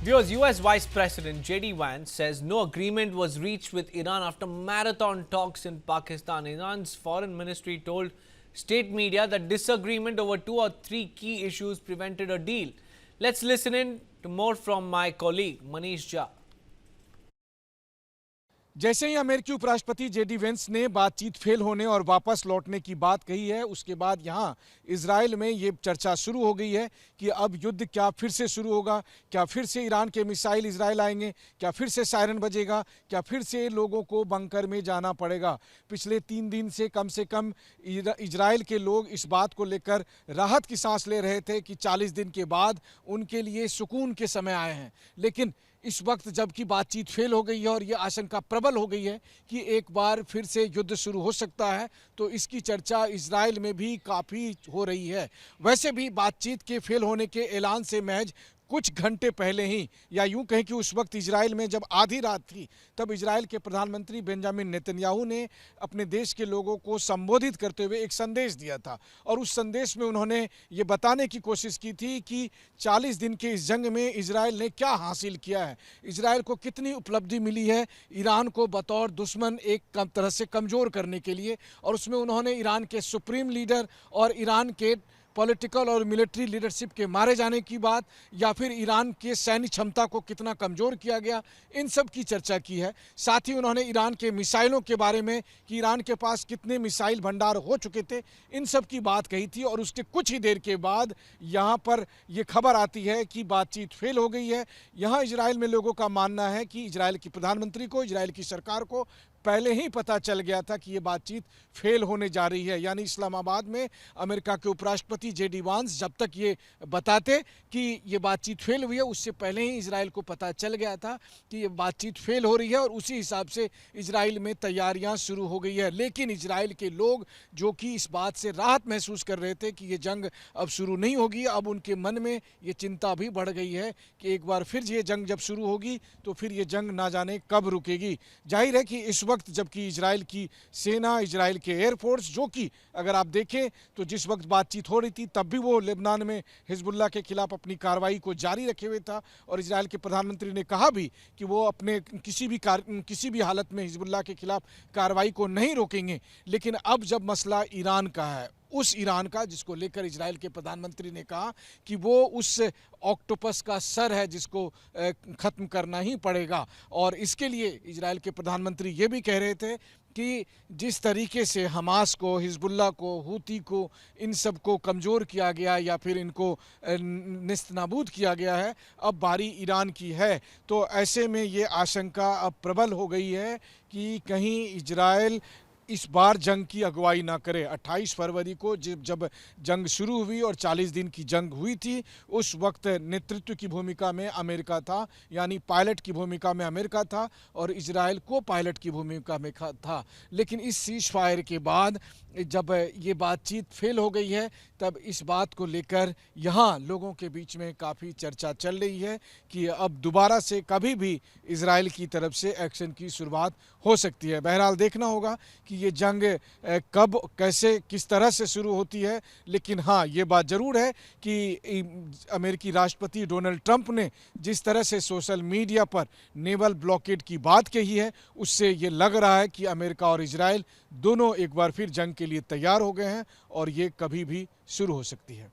Viewers, US Vice President J.D. Vance says no agreement was reached with Iran after marathon talks in Pakistan. Iran's foreign ministry told state media that disagreement over 2 or 3 key issues prevented a deal. Let's listen in to more from my colleague Manish Jha. जैसे ही अमेरिकी उपराष्ट्रपति JD Vance ने बातचीत fail होने और वापस लौटने की बात कही है, उसके बाद यहां इजराइल में ये चर्चा शुरू हो गई है कि अब युद्ध क्या फिर से शुरू होगा, क्या फिर से ईरान के मिसाइल इजराइल आएंगे, क्या फिर से सायरन बजेगा, क्या फिर से लोगों को बंकर में जाना पड़ेगा। पिछले 3 दिन से कम इजराइल के लोग इस बात को लेकर राहत की सांस ले रहे थे कि 40 दिन के बाद उनके लिए सुकून के समय आए हैं। लेकिन इस वक्त जबकि बातचीत फेल हो गई है और ये आशंका प्रबल हो गई है कि एक बार फिर से युद्ध शुरू हो सकता है, तो इसकी चर्चा इजराइल में भी काफ़ी हो रही है। वैसे भी बातचीत के फेल होने के ऐलान से महज कुछ घंटे पहले ही, या यूं कहें कि उस वक्त इजराइल में जब आधी रात थी, तब इजराइल के प्रधानमंत्री बेंजामिन नेतन्याहू ने अपने देश के लोगों को संबोधित करते हुए एक संदेश दिया था। और उस संदेश में उन्होंने ये बताने की कोशिश की थी कि 40 दिन के इस जंग में इजराइल ने क्या हासिल किया है, इजराइल को कितनी उपलब्धि मिली है ईरान को बतौर दुश्मन एक तरह से कमज़ोर करने के लिए। और उसमें उन्होंने ईरान के सुप्रीम लीडर और ईरान के पॉलिटिकल और मिलिट्री लीडरशिप के मारे जाने की बात, या फिर ईरान के सैन्य क्षमता को कितना कमज़ोर किया गया, इन सब की चर्चा की है। साथ ही उन्होंने ईरान के मिसाइलों के बारे में कि ईरान के पास कितने मिसाइल भंडार हो चुके थे, इन सब की बात कही थी। और उसके कुछ ही देर के बाद यहाँ पर ये खबर आती है कि बातचीत फेल हो गई है। यहाँ इजराइल में लोगों का मानना है कि इजराइल की प्रधानमंत्री को, इजराइल की सरकार को पहले ही पता चल गया था कि ये बातचीत फेल होने जा रही है। यानी इस्लामाबाद में अमेरिका के उपराष्ट्रपति जेडी वांस जब तक ये बताते कि ये बातचीत फेल हुई है, उससे पहले ही इजराइल को पता चल गया था कि ये बातचीत फेल हो रही है और उसी हिसाब से इजराइल में तैयारियां शुरू हो गई है। लेकिन इजराइल के लोग जो कि इस बात से राहत महसूस कर रहे थे कि ये जंग अब शुरू नहीं होगी, अब उनके मन में ये चिंता भी बढ़ गई है कि एक बार फिर ये जंग जब शुरू होगी तो फिर ये जंग ना जाने कब रुकेगी। जाहिर है कि इस वक्त जबकि इजराइल की सेना, इजराइल के एयरफोर्स, जो कि अगर आप देखें तो जिस वक्त बातचीत हो रही थी तब भी वो लेबनान में हिजबुल्लाह के खिलाफ अपनी कार्रवाई को जारी रखे हुए था। और इजराइल के प्रधानमंत्री ने कहा भी कि वो अपने किसी भी हालत में हिजबुल्लाह के खिलाफ कार्रवाई को नहीं रोकेंगे। लेकिन अब जब मसला ईरान का है, उस ईरान का जिसको लेकर इजराइल के प्रधानमंत्री ने कहा कि वो उस ऑक्टोपस का सर है जिसको ख़त्म करना ही पड़ेगा। और इसके लिए इजराइल के प्रधानमंत्री ये भी कह रहे थे कि जिस तरीके से हमास को, हिजबुल्लाह को, हूती को, इन सब को कमज़ोर किया गया या फिर इनको निस्तनाबूद किया गया है, अब बारी ईरान की है। तो ऐसे में ये आशंका अब प्रबल हो गई है कि कहीं इजराइल इस बार जंग की अगुवाई ना करे। 28 फरवरी को जब जंग शुरू हुई और 40 दिन की जंग हुई थी, उस वक्त नेतृत्व की भूमिका में अमेरिका था, यानी पायलट की भूमिका में अमेरिका था और इजराइल को पायलट की भूमिका में था। लेकिन इस सीज फायर के बाद जब ये बातचीत फेल हो गई है, तब इस बात को लेकर यहाँ लोगों के बीच में काफ़ी चर्चा चल रही है कि अब दोबारा से कभी भी इजराइल की तरफ से एक्शन की शुरुआत हो सकती है। बहरहाल देखना होगा कि ये जंग कब, कैसे, किस तरह से शुरू होती है। लेकिन हाँ, ये बात ज़रूर है कि अमेरिकी राष्ट्रपति डोनाल्ड ट्रंप ने जिस तरह से सोशल मीडिया पर नेवल ब्लॉकेड की बात कही है, उससे ये लग रहा है कि अमेरिका और इजराइल दोनों एक बार फिर जंग के लिए तैयार हो गए हैं और ये कभी भी शुरू हो सकती है।